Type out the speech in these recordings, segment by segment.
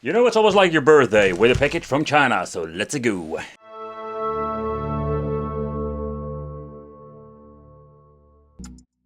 You know, it's almost like your birthday with a package from China, so let's go.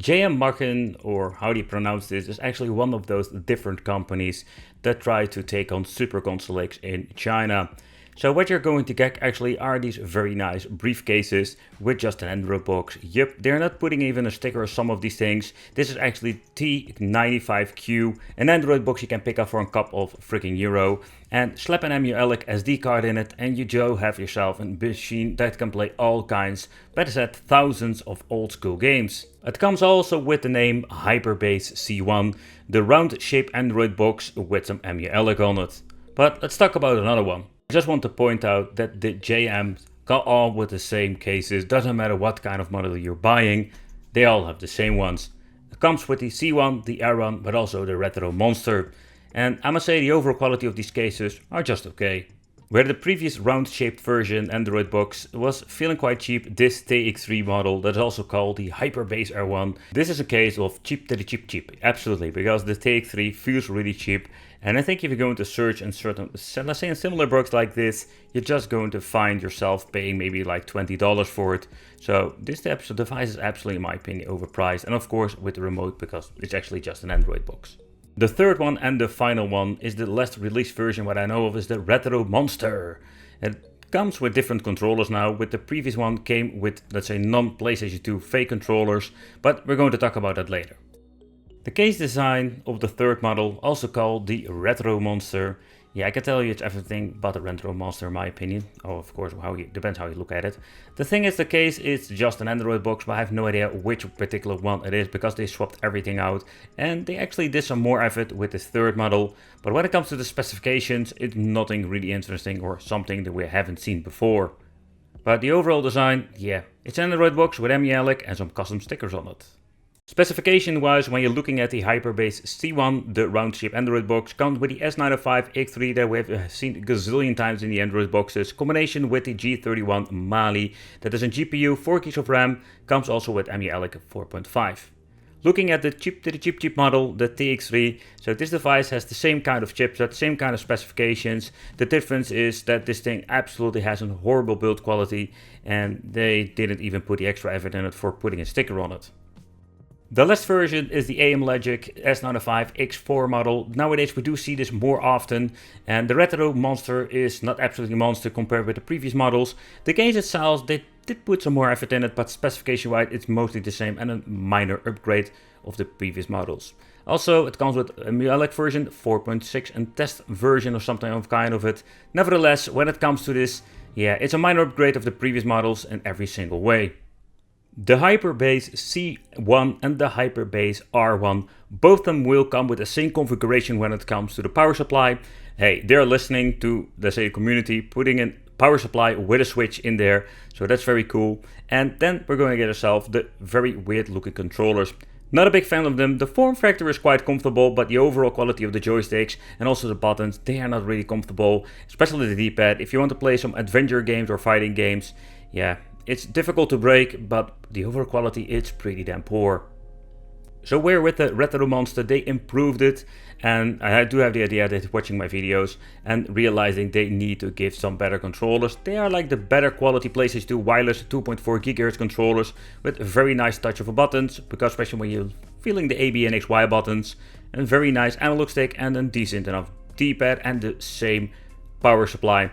JM Marken, or how do you pronounce this, is actually one of those different companies that try to take on Super Console X in China. So what you're going to get actually are these very nice briefcases with just an Android box. Yep, they're not putting even a sticker or some of these things. This is actually T95Q, an Android box you can pick up for a couple of freaking euro. And slap an Emulation SD card in it and you have yourself a machine that can play all kinds, better said thousands of old school games. It comes also with the name Hyperbase C1, the round shaped Android box with some Emulation on it. But let's talk about another one. I just want to point out that the JMs go all with the same cases, doesn't matter what kind of model you're buying, they all have the same ones. It comes with the C1, the R1, but also the Retro Monster. And I must say the overall quality of these cases are just okay. Where the previous round shaped version Android box was feeling quite cheap, this TX3 model that is also called the Hyperbase R1. This is a case of cheap to the cheap, absolutely, because the TX3 feels really cheap. And I think if you're going to search in certain, let's say in similar books like this, you're just going to find yourself paying maybe like $20 for it. So this device is absolutely, in my opinion, overpriced. And of course with the remote, because it's actually just an Android box. The third one and the final one is the last released version, what I know of is the Retro Monster. It comes with different controllers now. With the previous one came with, let's say, non-PlayStation 2 fake controllers, but we're going to talk about that later. The case design of the third model, also called the Retro Monster. Yeah, I can tell you it's everything but a Retro Monster in my opinion. Oh, of course, depends how you look at it. The thing is, the case is just an Android box, but I have no idea which particular one it is because they swapped everything out. And they actually did some more effort with this third model. But when it comes to the specifications, it's nothing really interesting or something that we haven't seen before. But the overall design, yeah, it's an Android box with Emulation and some custom stickers on it. Specification wise, when you're looking at the Hyperbase C1, the round shaped Android box comes with the S95X3 that we have seen a gazillion times in the Android boxes, combination with the G31 Mali that is a GPU, 4 GB of RAM, comes also with Emulation 4.5. Looking at the cheap model, the TX3, so this device has the same kind of chipset, same kind of specifications. The difference is that this thing absolutely has a horrible build quality and they didn't even put the extra effort in it for putting a sticker on it. The last version is the Logic S95X4 model. Nowadays we do see this more often, and the Retro Monster is not absolutely monster compared with the previous models. The case itself, they did put some more effort in it, but specification wise it's mostly the same and a minor upgrade of the previous models. Also, it comes with a Emulation version 4.6 and test version or something of kind of it. Nevertheless, when it comes to this, yeah, it's a minor upgrade of the previous models in every single way. The Hyperbase C1 and the Hyperbase R1, both of them will come with the same configuration when it comes to the power supply. Hey, they're listening to, let's say, the community, putting in power supply with a switch in there, so that's very cool. And then we're going to get ourselves the very weird looking controllers. Not a big fan of them. The form factor is quite comfortable, but the overall quality of the joysticks and also the buttons, they are not really comfortable, especially the D-pad. If you want to play some adventure games or fighting games, yeah, it's difficult to break, but the overall quality is pretty damn poor. So where with the Retro Monster they improved it, and I do have the idea that watching my videos and realizing they need to give some better controllers. They are like the better quality PlayStation 2 wireless 2.4 GHz controllers with a very nice touch of buttons, because especially when you're feeling the A, B and XY buttons, and a very nice analog stick and a decent enough D-pad and the same power supply.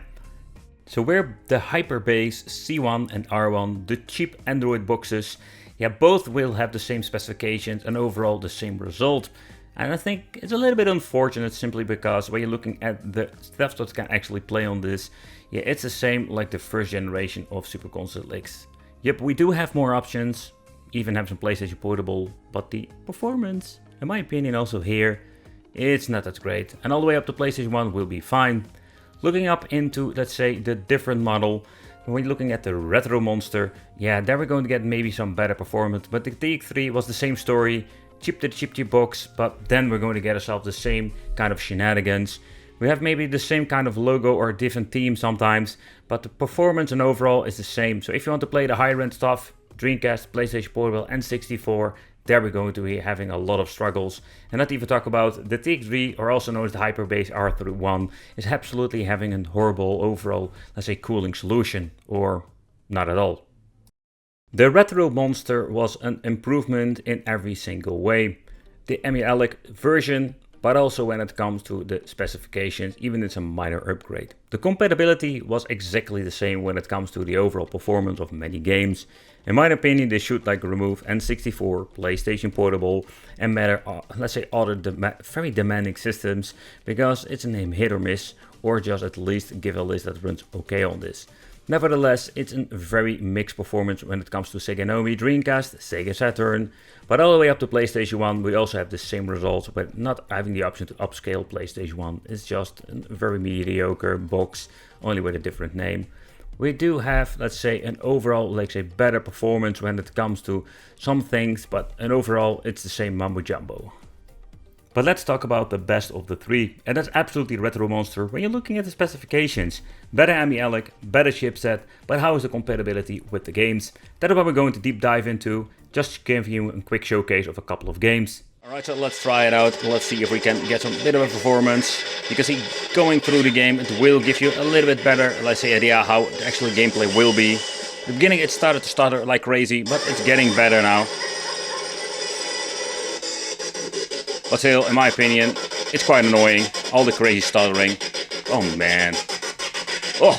So where the Hyperbase C1 and R1, the cheap Android boxes, yeah, both will have the same specifications and overall the same result. And I think it's a little bit unfortunate simply because when you're looking at the stuff that can actually play on this, yeah, it's the same like the first generation of Super Console X. Yep, we do have more options, even have some PlayStation Portable, but the performance, in my opinion also here, it's not that great. And all the way up to PlayStation 1 will be fine. Looking up into, let's say, the different model, when you're looking at the Retro Monster, yeah, there we're going to get maybe some better performance, but the TX3 was the same story, cheap to the cheap box, but then we're going to get ourselves the same kind of shenanigans. We have maybe the same kind of logo or a different theme sometimes, but the performance and overall is the same. So if you want to play the higher end stuff, Dreamcast, PlayStation Portable and 64, there we're going to be having a lot of struggles. And not even talk about the TX3, or also known as the Hyperbase R31, is absolutely having a horrible overall, let's say, cooling solution, or not at all. The Retro Monster was an improvement in every single way. The Emulation version, but also when it comes to the specifications, even it's a minor upgrade. The compatibility was exactly the same when it comes to the overall performance of many games. In my opinion, they should remove N64, PlayStation Portable, and let's say other very demanding systems, because it's a name hit or miss, or just at least give a list that runs okay on this. Nevertheless, it's a very mixed performance when it comes to Sega Naomi, Dreamcast, Sega Saturn, but all the way up to PlayStation 1 we also have the same results, but not having the option to upscale PlayStation 1. It's just a very mediocre box, only with a different name. We do have, let's say, an overall, better performance when it comes to some things, but overall it's the same mumbo jumbo. But let's talk about the best of the three, and that's absolutely Retro Monster when you're looking at the specifications. Better Emulation, better chipset, but how is the compatibility with the games? That's what we're going to deep dive into, just to give you a quick showcase of a couple of games. Alright, so let's try it out. Let's see if we can get some bit of a performance. You can see going through the game, it will give you a little bit better, let's say, idea how the actual gameplay will be. At the beginning it started to stutter like crazy, but it's getting better now. But still, in my opinion, it's quite annoying, all the crazy stuttering. Oh man. Oh!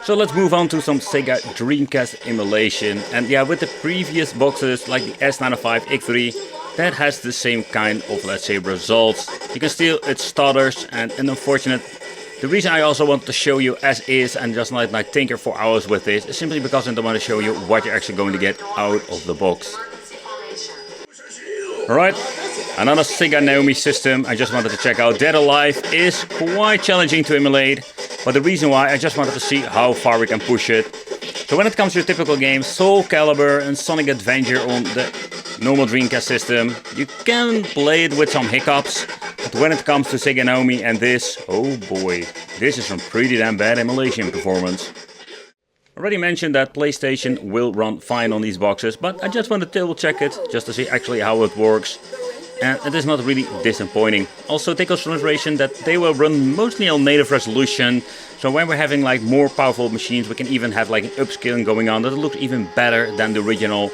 So let's move on to some Sega Dreamcast emulation. And yeah, with the previous boxes like the S905 X3, that has the same kind of, let's say, results. You can still, it stutters, and unfortunate. The reason I also want to show you as is and just not tinker for hours with this is simply because I don't want to show you what you're actually going to get out of the box. Alright, another Sega Naomi system I just wanted to check out. Dead Alive is quite challenging to emulate, but the reason why, I just wanted to see how far we can push it. So when it comes to typical games, Soul Calibur and Sonic Adventure on the normal Dreamcast system, you can play it with some hiccups, but when it comes to Sega Naomi and this, oh boy, this is some pretty damn bad emulation performance. Already mentioned that PlayStation will run fine on these boxes, but I just want to double check it, just to see actually how it works. And it is not really disappointing. Also take consideration that they will run mostly on native resolution, so when we're having more powerful machines we can even have an upscaling going on that looks even better than the original.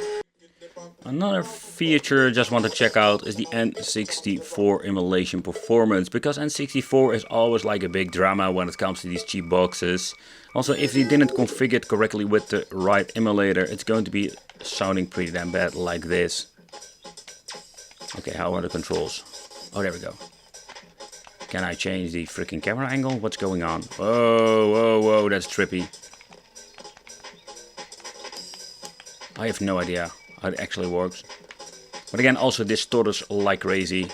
Another feature I just want to check out is the N64 emulation performance, because N64 is always a big drama when it comes to these cheap boxes. Also, if you didn't configure it correctly with the right emulator, it's going to be sounding pretty damn bad like this. Okay, how are the controls? Oh, there we go. Can I change the freaking camera angle? What's going on? Whoa, whoa, whoa, that's trippy. I have no idea how it actually works. But again, also this stutters like crazy.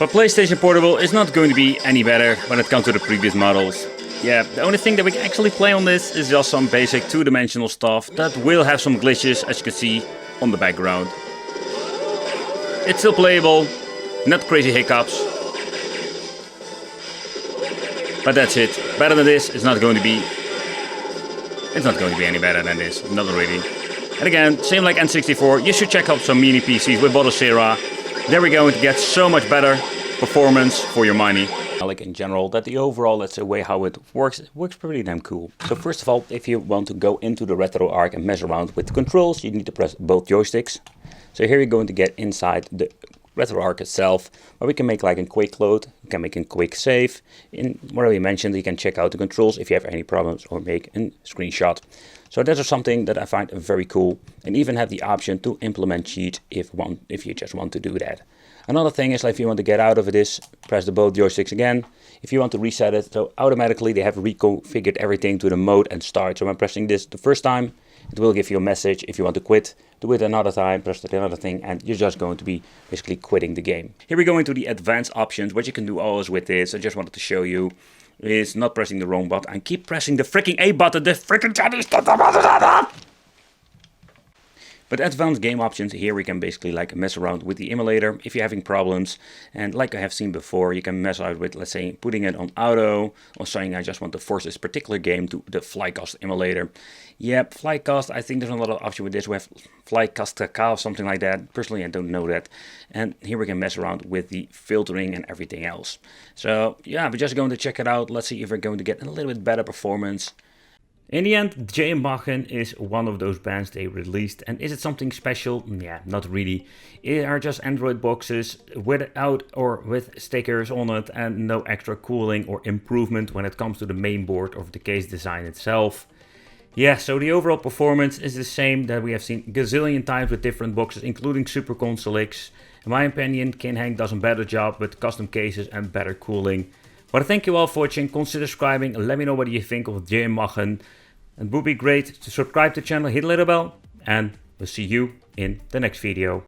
But PlayStation Portable is not going to be any better when it comes to the previous models. Yeah, the only thing that we can actually play on this is just some basic two-dimensional stuff that will have some glitches, as you can see on the background. It's still playable, not crazy hiccups. But that's it. Better than this, it's not going to be any better than this, not really. And again, same like N64, you should check out some mini PCs with Botocera. There we're going to get so much better performance for your money. I like in general that the overall, let's say, way how it works pretty damn cool. So first of all, if you want to go into the Retroarch and mess around with the controls, you need to press both joysticks. So here you're going to get inside the Retroarch itself, where we can make a quick load, you can make a quick save. In what we mentioned, you can check out the controls if you have any problems or make a screenshot. So that is something that I find very cool, and even have the option to implement cheat if you just want to do that. Another thing is if you want to get out of this, press the both joysticks again. If you want to reset it, so automatically they have reconfigured everything to the mode and start. So when pressing this the first time, it will give you a message. If you want to quit, do it another time, press another thing, and you're just going to be basically quitting the game. Here we go into the advanced options. What you can do always with this, I just wanted to show you, is not pressing the wrong button and keep pressing the freaking A button, the freaking Chinese. But But advanced game options, here we can basically like mess around with the emulator if you're having problems. And like I have seen before, you can mess out with, let's say, putting it on auto, or saying I just want to force this particular game to the FlyCast emulator. Yep, FlyCast, I think there's a lot of option with this. We have FlyCast K or something like that. Personally, I don't know that. And here we can mess around with the filtering and everything else. So yeah, we're just going to check it out. Let's see if we're going to get a little bit better performance. In the end, jmgo is one of those bands they released, and is it something special? Yeah, not really. It are just Android boxes without or with stickers on it, and no extra cooling or improvement when it comes to the main board or the case design itself. Yeah, so the overall performance is the same that we have seen gazillion times with different boxes, including Super Console X. In my opinion, Kinhang does a better job with custom cases and better cooling. But I thank you all for watching. Consider subscribing and let me know what you think of jmgo. It would be great to subscribe to the channel, hit the little bell, and we'll see you in the next video.